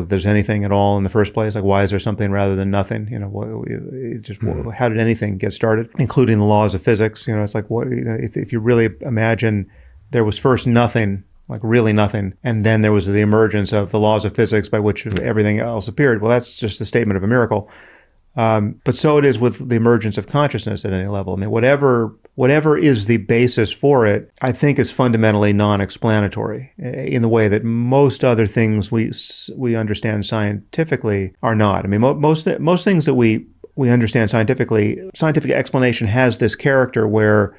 if there's anything at all in the first place. Like, why is there something rather than nothing? How did anything get started, including the laws of physics? It's like, if you really imagine there was first nothing, like really nothing, and then there was the emergence of the laws of physics by which everything else appeared. Well, that's just a statement of a miracle. But so it is with the emergence of consciousness at any level. I mean, whatever is the basis for it, I think is fundamentally non-explanatory in the way that most other things we understand scientifically are not. I mean, most things that we understand scientifically, scientific explanation has this character where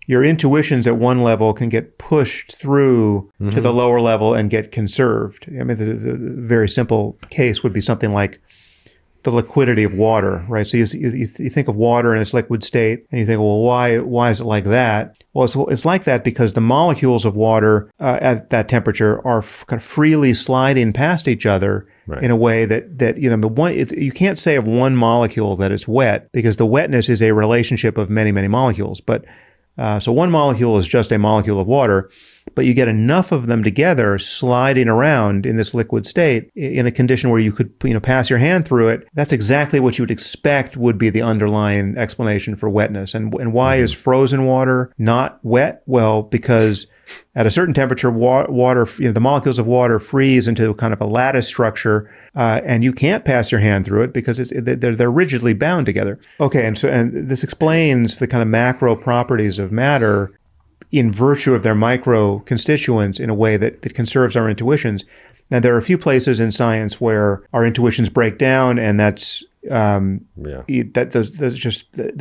your intuitions at one level can get pushed through to the lower level and get conserved. I mean, the very simple case would be something like the liquidity of water, right? So you think of water in its liquid state, and you think, well, why is it like that? Well, it's like that because the molecules of water at that temperature are kind of freely sliding past each other in a way that you can't say of one molecule that it's wet, because the wetness is a relationship of many, many molecules. But so one molecule is just a molecule of water, but you get enough of them together sliding around in this liquid state in a condition where you could pass your hand through it. That's exactly what you would expect would be the underlying explanation for wetness. And why is frozen water not wet? Well, because at a certain temperature, water, the molecules of water freeze into kind of a lattice structure, and you can't pass your hand through it because they're rigidly bound together. Okay, and this explains the kind of macro properties of matter in virtue of their micro constituents in a way that conserves our intuitions. Now, there are a few places in science where our intuitions break down, and that's they're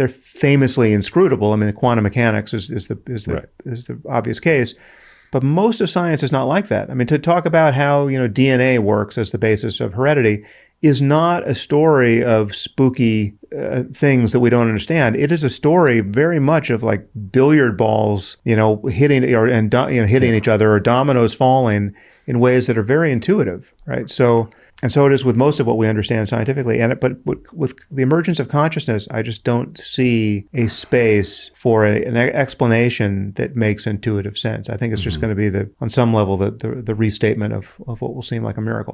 famously inscrutable. I mean, the quantum mechanics is the obvious case, but most of science is not like that. I mean, to talk about how DNA works as the basis of heredity is not a story of spooky things that we don't understand. It is a story very much of like billiard balls, hitting hitting each other, or dominoes falling in ways that are very intuitive, right? So it is with most of what we understand scientifically. But with the emergence of consciousness, I just don't see a space for an explanation that makes intuitive sense. I think it's just going to be on some level the restatement of what will seem like a miracle.